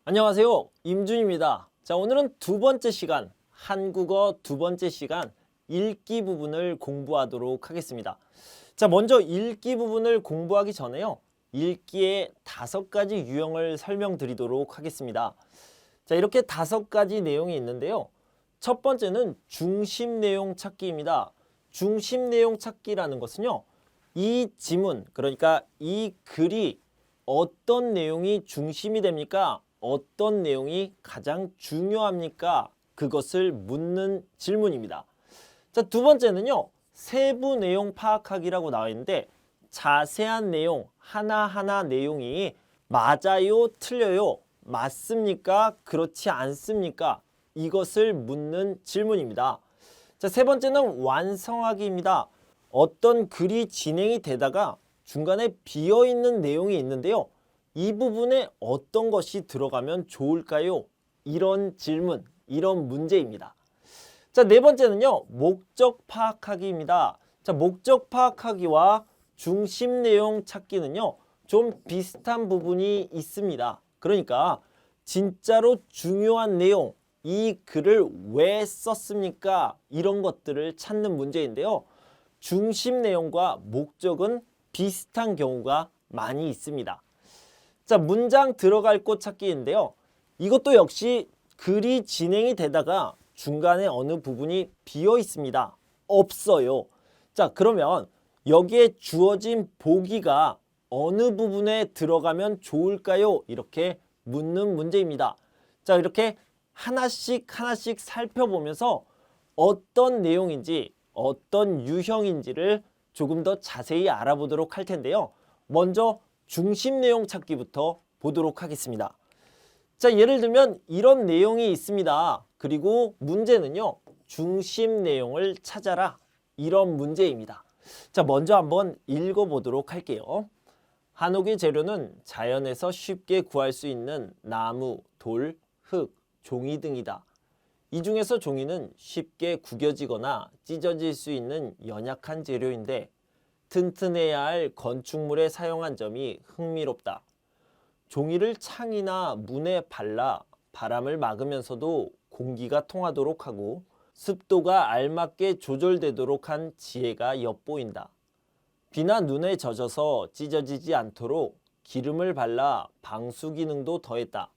안녕하세요. 임준입니다. 자, 오늘은 두 번째 시간, 한국어 두 번째 시간 읽기 부분을 공부하도록 하겠습니다. 자, 먼저 읽기 부분을 공부하기 전에요. 읽기의 5가지 유형을 설명드리도록 하겠습니다. 자, 이렇게 5가지 내용이 있는데요. 첫 번째는 중심 내용 찾기입니다. 중심 내용 찾기라는 것은요. 이 지문, 그러니까 이 글이 어떤 내용이 중심이 됩니까? 어떤 내용이 가장 중요합니까? 그것을 묻는 질문입니다. 자, 두 번째는요. 세부 내용 파악하기라고 나와 있는데 자세한 내용, 하나하나 내용이 맞아요, 틀려요, 맞습니까? 그렇지 않습니까? 이것을 묻는 질문입니다. 자, 세 번째는 완성하기입니다. 어떤 글이 진행이 되다가 중간에 비어있는 내용이 있는데요. 이 부분에 어떤 것이 들어가면 좋을까요? 이런 질문, 이런 문제입니다. 자, 네 번째는요. 목적 파악하기입니다. 자, 목적 파악하기와 중심 내용 찾기는요. 좀 비슷한 부분이 있습니다. 그러니까 진짜로 중요한 내용, 이 글을 왜 썼습니까? 이런 것들을 찾는 문제인데요. 중심 내용과 목적은 비슷한 경우가 많이 있습니다. 자, 문장 들어갈 곳 찾기인데요. 이것도 역시 글이 진행이 되다가 중간에 어느 부분이 비어 있습니다. 없어요. 자, 그러면 여기에 주어진 보기가 어느 부분에 들어가면 좋을까요? 이렇게 묻는 문제입니다. 자, 이렇게 하나씩 살펴보면서 어떤 내용인지 어떤 유형인지를 조금 더 자세히 알아보도록 할 텐데요. 먼저 중심 내용 찾기부터 보도록 하겠습니다. 자, 예를 들면 이런 내용이 있습니다. 그리고 문제는요. 중심 내용을 찾아라. 이런 문제입니다. 자, 먼저 한번 읽어보도록 할게요. 한옥의 재료는 자연에서 쉽게 구할 수 있는 나무, 돌, 흙, 종이 등이다. 이 중에서 종이는 쉽게 구겨지거나 찢어질 수 있는 연약한 재료인데 튼튼해야 할 건축물에 사용한 점이 흥미롭다. 종이를 창이나 문에 발라 바람을 막으면서도 공기가 통하도록 하고 습도가 알맞게 조절되도록 한 지혜가 엿보인다. 비나 눈에 젖어서 찢어지지 않도록 기름을 발라 방수 기능도 더했다.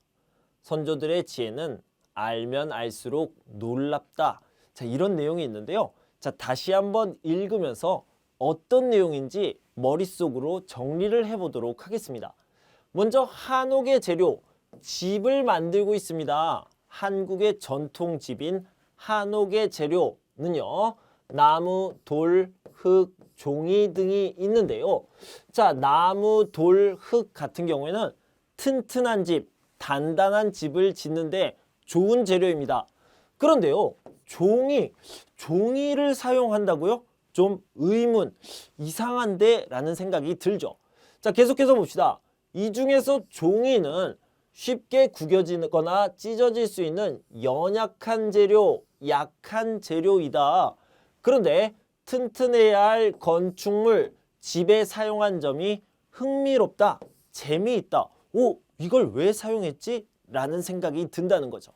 선조들의 지혜는 알면 알수록 놀랍다. 자, 이런 내용이 있는데요. 자, 다시 한번 읽으면서 어떤 내용인지 머릿속으로 정리를 해보도록 하겠습니다. 먼저 한옥의 재료, 집을 만들고 있습니다. 한국의 전통 집인 한옥의 재료는요. 나무, 돌, 흙, 종이 등이 있는데요. 자, 나무, 돌, 흙 같은 경우에는 튼튼한 집, 단단한 집을 짓는데 좋은 재료입니다. 그런데요. 종이를 사용한다고요? 좀 의문, 이상한데? 라는 생각이 들죠. 자, 계속해서 봅시다. 이 중에서 종이는 쉽게 구겨지거나 찢어질 수 있는 연약한 재료, 약한 재료이다. 그런데 튼튼해야 할 건축물, 집에 사용한 점이 흥미롭다, 재미있다. 오, 이걸 왜 사용했지? 라는 생각이 든다는 거죠.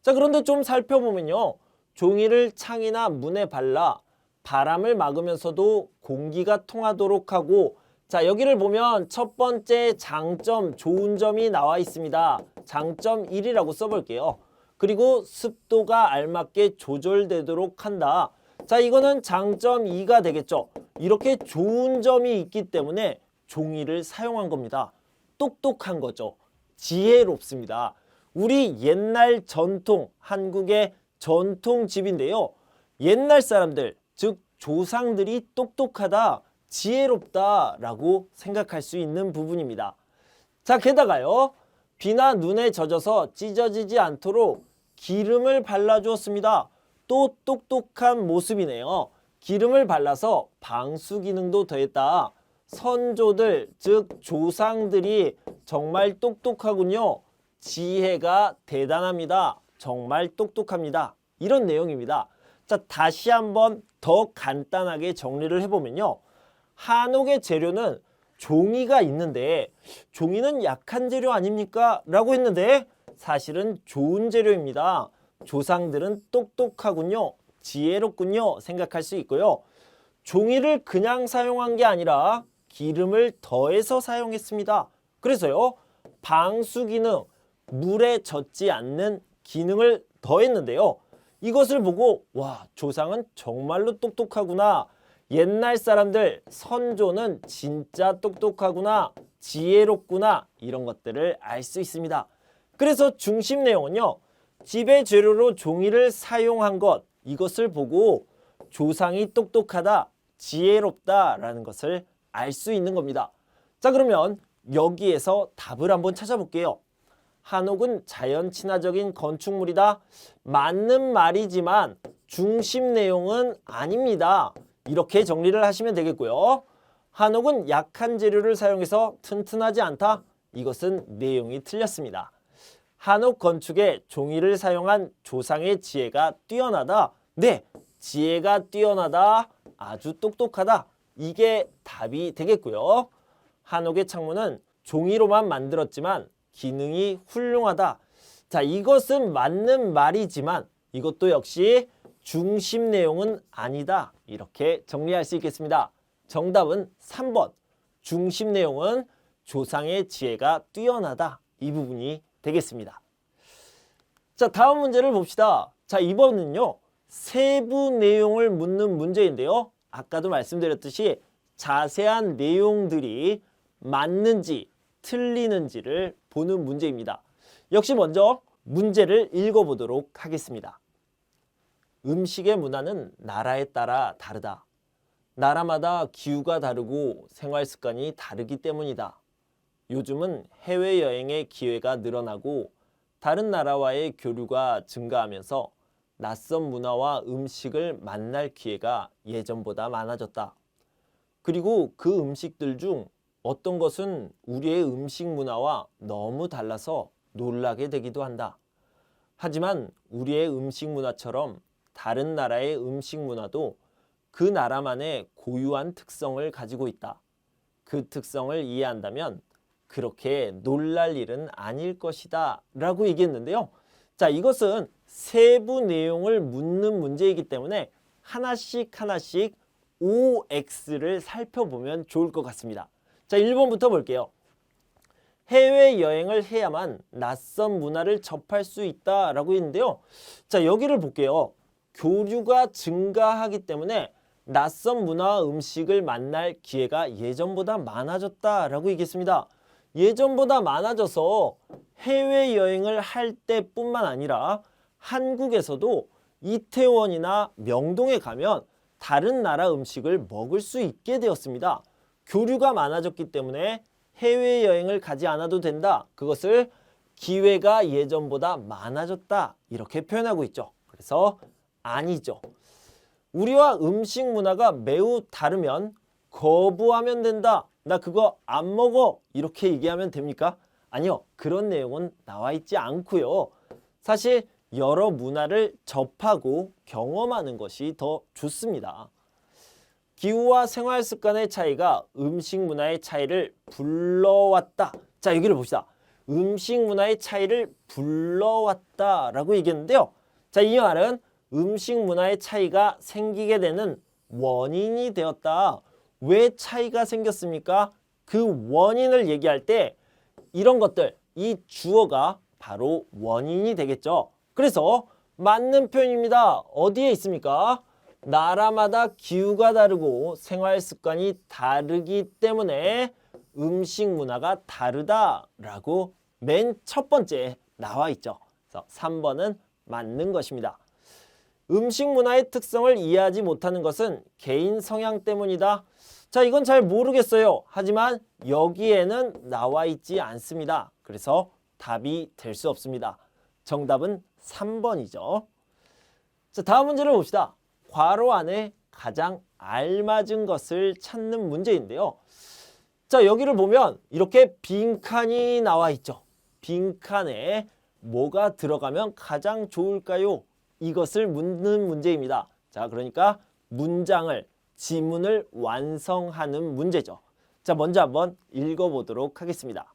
자, 그런데 좀 살펴보면요. 종이를 창이나 문에 발라 바람을 막으면서도 공기가 통하도록 하고, 자, 여기를 보면 첫 번째 장점, 좋은 점이 나와 있습니다. 장점 1이라고 써볼게요. 그리고 습도가 알맞게 조절되도록 한다. 자, 이거는 장점 2가 되겠죠. 이렇게 좋은 점이 있기 때문에 종이를 사용한 겁니다. 똑똑한 거죠. 지혜롭습니다. 우리 옛날 전통, 한국의 전통 집인데요. 옛날 사람들, 즉 조상들이 똑똑하다, 지혜롭다라고 생각할 수 있는 부분입니다. 자, 게다가요. 비나 눈에 젖어서 찢어지지 않도록 기름을 발라주었습니다. 또 똑똑한 모습이네요. 기름을 발라서 방수 기능도 더했다. 선조들, 즉 조상들이 정말 똑똑하군요. 지혜가 대단합니다. 정말 똑똑합니다. 이런 내용입니다. 자, 다시 한번 더 간단하게 정리를 해보면요. 한옥의 재료는 종이가 있는데 종이는 약한 재료 아닙니까? 라고 했는데 사실은 좋은 재료입니다. 조상들은 똑똑하군요. 지혜롭군요. 생각할 수 있고요. 종이를 그냥 사용한 게 아니라 기름을 더해서 사용했습니다. 그래서요, 방수 기능, 물에 젖지 않는 기능을 더했는데요. 이것을 보고 와, 조상은 정말로 똑똑하구나. 옛날 사람들, 선조는 진짜 똑똑하구나. 지혜롭구나. 이런 것들을 알 수 있습니다. 그래서 중심 내용은요, 지배 재료로 종이를 사용한 것, 이것을 보고 조상이 똑똑하다, 지혜롭다라는 것을 알 수 있는 겁니다. 자, 그러면 여기에서 답을 한번 찾아볼게요. 한옥은 자연 친화적인 건축물이다. 맞는 말이지만 중심 내용은 아닙니다. 이렇게 정리를 하시면 되겠고요. 한옥은 약한 재료를 사용해서 튼튼하지 않다. 이것은 내용이 틀렸습니다. 한옥 건축에 종이를 사용한 조상의 지혜가 뛰어나다. 네, 지혜가 뛰어나다. 아주 똑똑하다. 이게 답이 되겠고요. 한옥의 창문은 종이로만 만들었지만 기능이 훌륭하다. 자, 이것은 맞는 말이지만 이것도 역시 중심 내용은 아니다. 이렇게 정리할 수 있겠습니다. 정답은 3번. 중심 내용은 조상의 지혜가 뛰어나다. 이 부분이 되겠습니다. 자, 다음 문제를 봅시다. 자, 이번은요, 세부 내용을 묻는 문제인데요. 아까도 말씀드렸듯이 자세한 내용들이 맞는지 틀리는지를 보는 문제입니다. 역시 먼저 문제를 읽어보도록 하겠습니다. 음식의 문화는 나라에 따라 다르다. 나라마다 기후가 다르고 생활 습관이 다르기 때문이다. 요즘은 해외여행의 기회가 늘어나고 다른 나라와의 교류가 증가하면서 낯선 문화와 음식을 만날 기회가 예전보다 많아졌다. 그리고 그 음식들 중 어떤 것은 우리의 음식 문화와 너무 달라서 놀라게 되기도 한다. 하지만 우리의 음식 문화처럼 다른 나라의 음식 문화도 그 나라만의 고유한 특성을 가지고 있다. 그 특성을 이해한다면 그렇게 놀랄 일은 아닐 것이다 라고 얘기했는데요. 자, 이것은 세부 내용을 묻는 문제이기 때문에 하나씩 OX를 살펴보면 좋을 것 같습니다. 자, 1번부터 볼게요. 해외여행을 해야만 낯선 문화를 접할 수 있다라고 했는데요. 자, 여기를 볼게요. 교류가 증가하기 때문에 낯선 문화와 음식을 만날 기회가 예전보다 많아졌다라고 얘기했습니다. 예전보다 많아져서 해외여행을 할 때뿐만 아니라 한국에서도 이태원이나 명동에 가면 다른 나라 음식을 먹을 수 있게 되었습니다. 교류가 많아졌기 때문에 해외여행을 가지 않아도 된다. 그것을 기회가 예전보다 많아졌다. 이렇게 표현하고 있죠. 그래서 아니죠. 우리와 음식 문화가 매우 다르면 거부하면 된다. 나 그거 안 먹어. 이렇게 얘기하면 됩니까? 아니요. 그런 내용은 나와 있지 않고요. 사실 여러 문화를 접하고 경험하는 것이 더 좋습니다. 기후와 생활 습관의 차이가 음식 문화의 차이를 불러왔다. 자, 여기를 봅시다. 음식 문화의 차이를 불러왔다라고 얘기했는데요. 자, 이 말은 음식 문화의 차이가 생기게 되는 원인이 되었다. 왜 차이가 생겼습니까? 그 원인을 얘기할 때 이런 것들, 이 주어가 바로 원인이 되겠죠. 그래서 맞는 표현입니다. 어디에 있습니까? 나라마다 기후가 다르고 생활 습관이 다르기 때문에 음식 문화가 다르다라고 맨 첫 번째 나와 있죠. 그래서 3번은 맞는 것입니다. 음식 문화의 특성을 이해하지 못하는 것은 개인 성향 때문이다. 자, 이건 잘 모르겠어요. 하지만 여기에는 나와 있지 않습니다. 그래서 답이 될 수 없습니다. 정답은 3번이죠. 자, 다음 문제를 봅시다. 괄호 안에 가장 알맞은 것을 찾는 문제인데요. 자, 여기를 보면 이렇게 빈칸이 나와 있죠. 빈칸에 뭐가 들어가면 가장 좋을까요? 이것을 묻는 문제입니다. 자, 그러니까 문장을, 지문을 완성하는 문제죠. 자, 먼저 한번 읽어보도록 하겠습니다.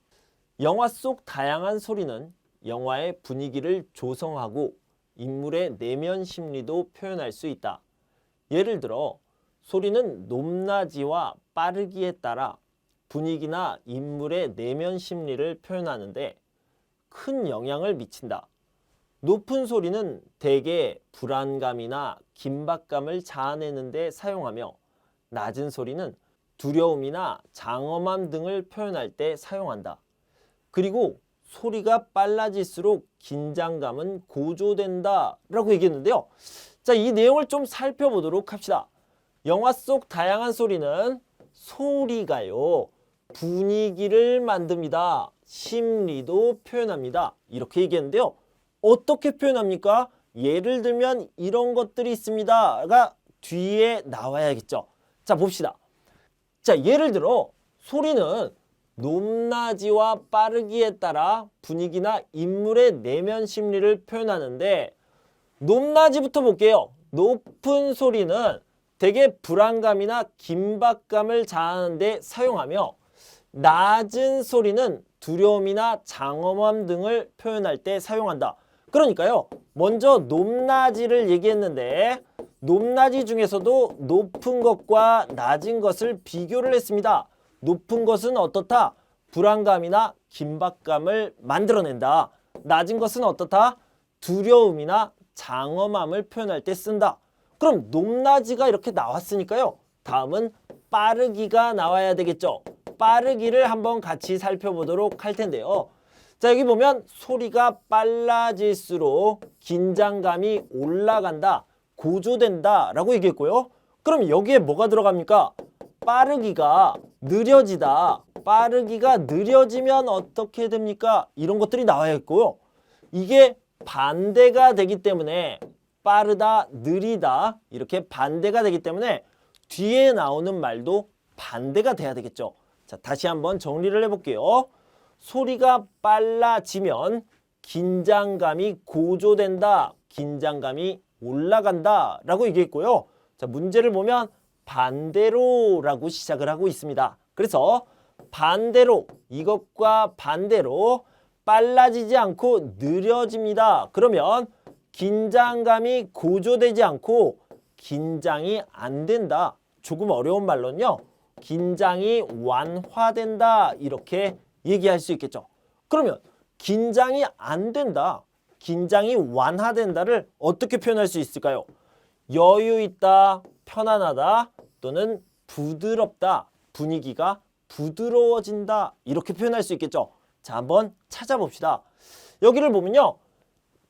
영화 속 다양한 소리는 영화의 분위기를 조성하고 인물의 내면 심리도 표현할 수 있다. 예를 들어 소리는 높낮이와 빠르기에 따라 분위기나 인물의 내면 심리를 표현하는데 큰 영향을 미친다. 높은 소리는 대개 불안감이나 긴박감을 자아내는 데 사용하며 낮은 소리는 두려움이나 장엄함 등을 표현할 때 사용한다. 그리고 소리가 빨라질수록 긴장감은 고조된다 라고 얘기했는데요. 자, 이 내용을 좀 살펴보도록 합시다. 영화 속 다양한 소리는 소리가요, 분위기를 만듭니다. 심리도 표현합니다. 이렇게 얘기했는데요. 어떻게 표현합니까? 예를 들면 이런 것들이 있습니다가 뒤에 나와야겠죠. 자, 봅시다. 자, 예를 들어 소리는 높낮이와 빠르기에 따라 분위기나 인물의 내면 심리를 표현하는데 높낮이부터 볼게요. 높은 소리는 대개 불안감이나 긴박감을 자아내는 데 사용하며 낮은 소리는 두려움이나 장엄함 등을 표현할 때 사용한다. 그러니까요, 먼저 높낮이를 얘기했는데 높낮이 중에서도 높은 것과 낮은 것을 비교를 했습니다. 높은 것은 어떻다? 불안감이나 긴박감을 만들어낸다. 낮은 것은 어떻다? 두려움이나 장엄함을 표현할 때 쓴다. 그럼 높낮이가 이렇게 나왔으니까요, 다음은 빠르기가 나와야 되겠죠. 빠르기를 한번 같이 살펴보도록 할 텐데요. 자, 여기 보면 소리가 빨라질수록 긴장감이 올라간다, 고조된다 라고 얘기했고요. 그럼 여기에 뭐가 들어갑니까? 빠르기가 느려지다. 빠르기가 느려지면 어떻게 됩니까? 이런 것들이 나와야 했고요. 이게 반대가 되기 때문에 빠르다, 느리다 이렇게 반대가 되기 때문에 뒤에 나오는 말도 반대가 돼야 되겠죠. 자, 다시 한번 정리를 해볼게요. 소리가 빨라지면 긴장감이 고조된다, 긴장감이 올라간다 라고 얘기했고요. 자, 문제를 보면 반대로 라고 시작을 하고 있습니다. 그래서 반대로, 이것과 반대로 빨라지지 않고 느려집니다. 그러면 긴장감이 고조되지 않고 긴장이 안 된다. 조금 어려운 말로는요, 긴장이 완화된다 이렇게 얘기할 수 있겠죠. 그러면 긴장이 안 된다, 긴장이 완화된다를 어떻게 표현할 수 있을까요? 여유 있다, 편안하다, 또는 부드럽다, 분위기가 부드러워진다 이렇게 표현할 수 있겠죠. 자, 한번 찾아봅시다. 여기를 보면요,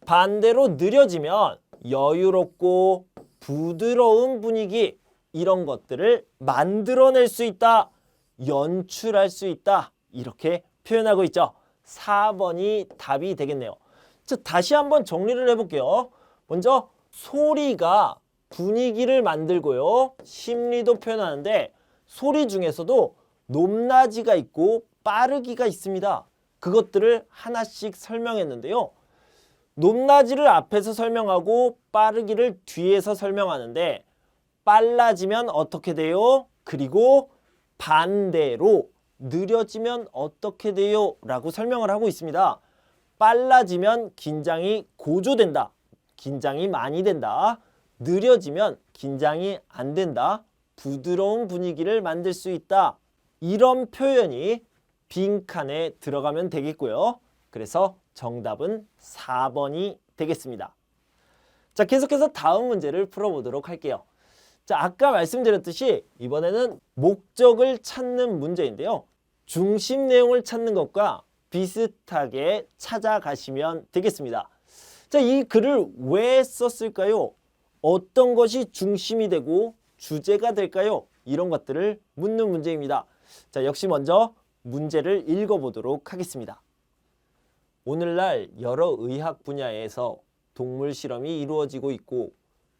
반대로 느려지면 여유롭고 부드러운 분위기, 이런 것들을 만들어낼 수 있다, 연출할 수 있다 이렇게 표현하고 있죠. 4번이 답이 되겠네요. 자, 다시 한번 정리를 해볼게요. 먼저 소리가 분위기를 만들고요, 심리도 표현하는데 소리 중에서도 높낮이가 있고 빠르기가 있습니다. 그것들을 하나씩 설명했는데요. 높낮이를 앞에서 설명하고 빠르기를 뒤에서 설명하는데 빨라지면 어떻게 돼요? 그리고 반대로 느려지면 어떻게 돼요? 라고 설명을 하고 있습니다. 빨라지면 긴장이 고조된다, 긴장이 많이 된다. 느려지면 긴장이 안 된다, 부드러운 분위기를 만들 수 있다. 이런 표현이 빈칸에 들어가면 되겠고요. 그래서 정답은 4번이 되겠습니다. 자, 계속해서 다음 문제를 풀어보도록 할게요. 자, 아까 말씀드렸듯이 이번에는 목적을 찾는 문제인데요. 중심 내용을 찾는 것과 비슷하게 찾아가시면 되겠습니다. 자, 이 글을 왜 썼을까요? 어떤 것이 중심이 되고 주제가 될까요? 이런 것들을 묻는 문제입니다. 자, 역시 먼저 문제를 읽어보도록 하겠습니다. 오늘날 여러 의학 분야에서 동물 실험이 이루어지고 있고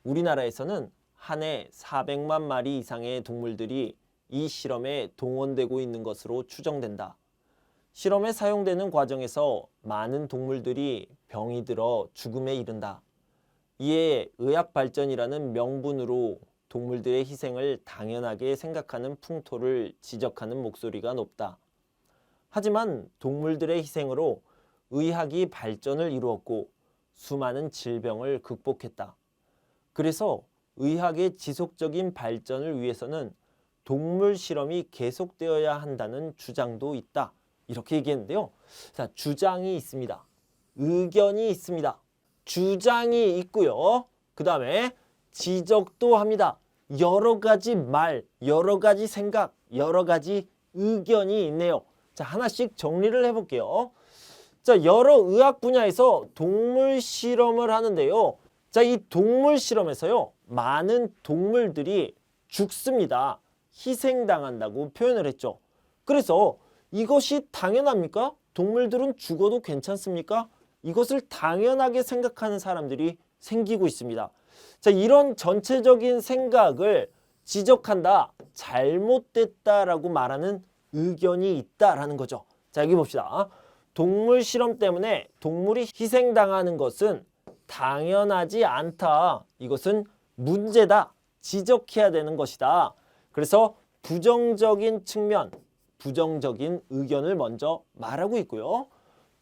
우리나라에서는 한 해 400만 마리 이상의 동물들이 이 실험에 동원되고 있는 것으로 추정된다. 실험에 사용되는 과정에서 많은 동물들이 병이 들어 죽음에 이른다. 이에 의학 발전이라는 명분으로 동물들의 희생을 당연하게 생각하는 풍토를 지적하는 목소리가 높다. 하지만 동물들의 희생으로 의학이 발전을 이루었고 수많은 질병을 극복했다. 그래서 의학의 지속적인 발전을 위해서는 동물 실험이 계속되어야 한다는 주장도 있다. 이렇게 얘기했는데요. 자, 주장이 있습니다. 의견이 있습니다. 주장이 있고요. 그 다음에 지적도 합니다. 여러 가지 말, 여러 가지 생각, 여러 가지 의견이 있네요. 자, 하나씩 정리를 해볼게요. 자, 여러 의학 분야에서 동물 실험을 하는데요. 자, 이 동물 실험에서요, 많은 동물들이 죽습니다. 희생당한다고 표현을 했죠. 그래서 이것이 당연합니까? 동물들은 죽어도 괜찮습니까? 이것을 당연하게 생각하는 사람들이 생기고 있습니다. 자, 이런 전체적인 생각을 지적한다, 잘못됐다라고 말하는 의견이 있다라는 거죠. 자, 여기 봅시다. 동물 실험 때문에 동물이 희생당하는 것은 당연하지 않다. 이것은 문제다. 지적해야 되는 것이다. 그래서 부정적인 측면, 부정적인 의견을 먼저 말하고 있고요.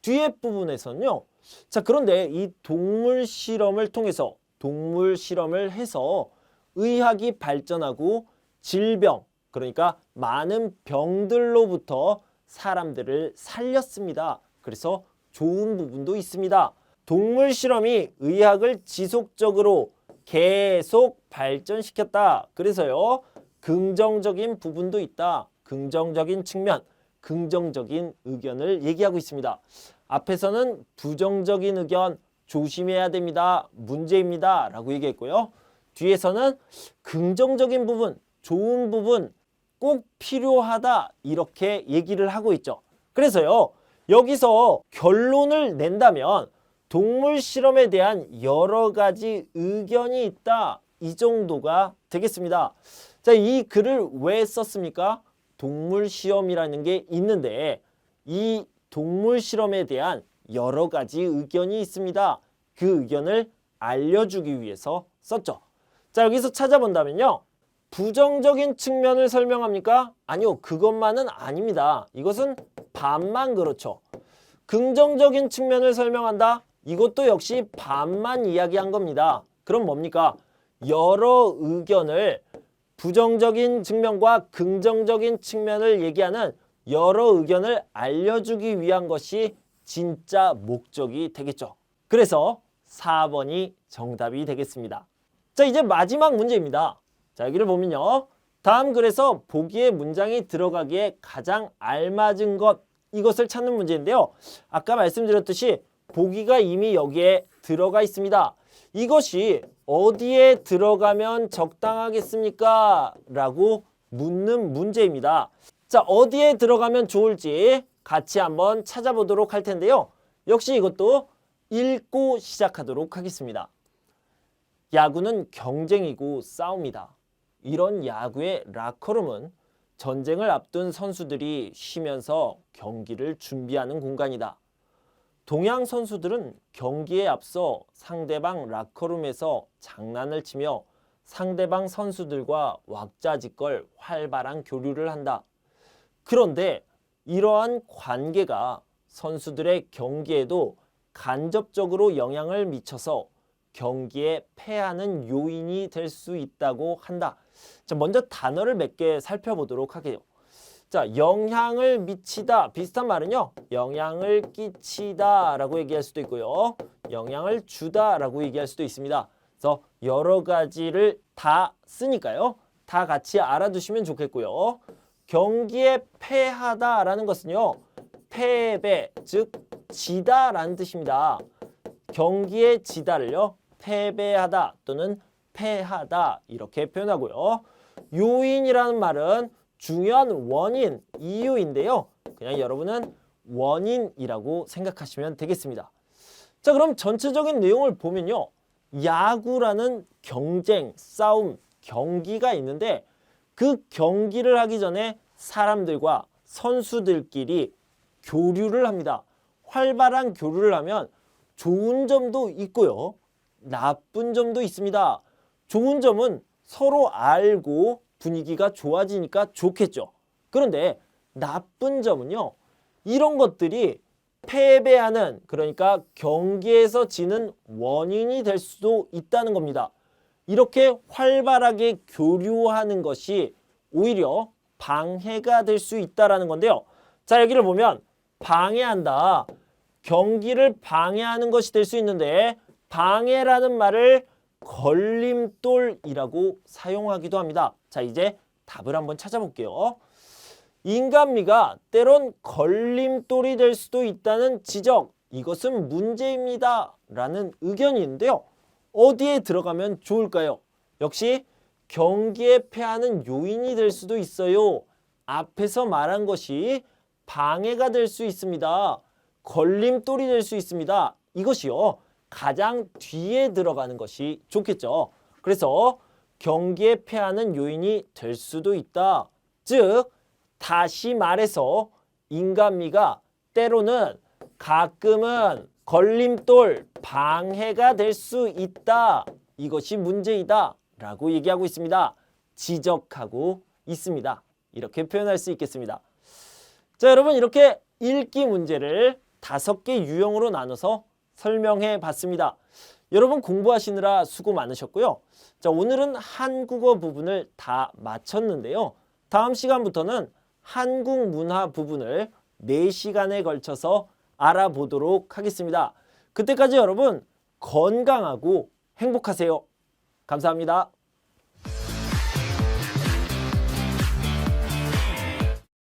뒤에 부분에서는요. 자, 그런데 이 동물 실험을 통해서 동물 실험을 해서 의학이 발전하고 질병, 그러니까 많은 병들로부터 사람들을 살렸습니다. 그래서 좋은 부분도 있습니다. 동물 실험이 의학을 지속적으로 계속 발전시켰다. 그래서요, 긍정적인 부분도 있다. 긍정적인 측면, 긍정적인 의견을 얘기하고 있습니다. 앞에서는 부정적인 의견, 조심해야 됩니다. 문제입니다. 라고 얘기했고요. 뒤에서는 긍정적인 부분, 좋은 부분, 꼭 필요하다. 이렇게 얘기를 하고 있죠. 그래서요, 여기서 결론을 낸다면 동물 실험에 대한 여러 가지 의견이 있다. 이 정도가 되겠습니다. 자, 이 글을 왜 썼습니까? 동물 시험이라는 게 있는데 이 동물 실험에 대한 여러 가지 의견이 있습니다. 그 의견을 알려주기 위해서 썼죠. 자, 여기서 찾아본다면요. 부정적인 측면을 설명합니까? 아니요, 그것만은 아닙니다. 이것은 반만 그렇죠. 긍정적인 측면을 설명한다? 이것도 역시 반만 이야기한 겁니다. 그럼 뭡니까? 여러 의견을 부정적인 측면과 긍정적인 측면을 얘기하는 여러 의견을 알려주기 위한 것이 진짜 목적이 되겠죠. 그래서 4번이 정답이 되겠습니다. 자, 이제 마지막 문제입니다. 자, 여기를 보면요. 다음 글에서 보기에 문장이 들어가기에 가장 알맞은 것, 이것을 찾는 문제인데요. 아까 말씀드렸듯이 보기가 이미 여기에 들어가 있습니다. 이것이 어디에 들어가면 적당하겠습니까? 라고 묻는 문제입니다. 자, 어디에 들어가면 좋을지 같이 한번 찾아보도록 할 텐데요. 역시 이것도 읽고 시작하도록 하겠습니다. 야구는 경쟁이고 싸움이다. 이런 야구의 라커룸은 전쟁을 앞둔 선수들이 쉬면서 경기를 준비하는 공간이다. 동양 선수들은 경기에 앞서 상대방 라커룸에서 장난을 치며 상대방 선수들과 왁자지껄 활발한 교류를 한다. 그런데 이러한 관계가 선수들의 경기에도 간접적으로 영향을 미쳐서 경기에 패하는 요인이 될 수 있다고 한다. 자, 먼저 단어를 몇 개 살펴보도록 할게요. 자, 영향을 미치다. 비슷한 말은요. 영향을 끼치다 라고 얘기할 수도 있고요. 영향을 주다 라고 얘기할 수도 있습니다. 그래서 여러 가지를 다 쓰니까요. 다 같이 알아두시면 좋겠고요. 경기에 패하다 라는 것은요. 패배, 즉 지다 라는 뜻입니다. 경기에 지다를요. 패배하다 또는 패하다 이렇게 표현하고요. 요인이라는 말은 중요한 원인, 이유인데요. 그냥 여러분은 원인이라고 생각하시면 되겠습니다. 자, 그럼 전체적인 내용을 보면요. 야구라는 경쟁, 싸움, 경기가 있는데 그 경기를 하기 전에 사람들과 선수들끼리 교류를 합니다. 활발한 교류를 하면 좋은 점도 있고요. 나쁜 점도 있습니다. 좋은 점은 서로 알고 분위기가 좋아지니까 좋겠죠. 그런데 나쁜 점은요. 이런 것들이 패배하는, 그러니까 경기에서 지는 원인이 될 수도 있다는 겁니다. 이렇게 활발하게 교류하는 것이 오히려 방해가 될 수 있다는 건데요. 자, 여기를 보면 방해한다. 경기를 방해하는 것이 될 수 있는데 방해라는 말을 걸림돌이라고 사용하기도 합니다. 자, 이제 답을 한번 찾아볼게요. 인간미가 때론 걸림돌이 될 수도 있다는 지적, 이것은 문제입니다 라는 의견이 있는데요. 어디에 들어가면 좋을까요? 역시 경기에 패하는 요인이 될 수도 있어요. 앞에서 말한 것이 방해가 될 수 있습니다. 걸림돌이 될 수 있습니다. 이것이요, 가장 뒤에 들어가는 것이 좋겠죠. 그래서 경기에 패하는 요인이 될 수도 있다. 즉 다시 말해서 인간미가 때로는 가끔은 걸림돌, 방해가 될 수 있다. 이것이 문제이다 라고 얘기하고 있습니다. 지적하고 있습니다. 이렇게 표현할 수 있겠습니다. 자, 여러분, 이렇게 읽기 문제를 5개 유형으로 나눠서 설명해 봤습니다. 여러분 공부하시느라 수고 많으셨고요. 자, 오늘은 한국어 부분을 다 마쳤는데요. 다음 시간부터는 한국 문화 부분을 4시간에 걸쳐서 알아보도록 하겠습니다. 그때까지 여러분 건강하고 행복하세요. 감사합니다.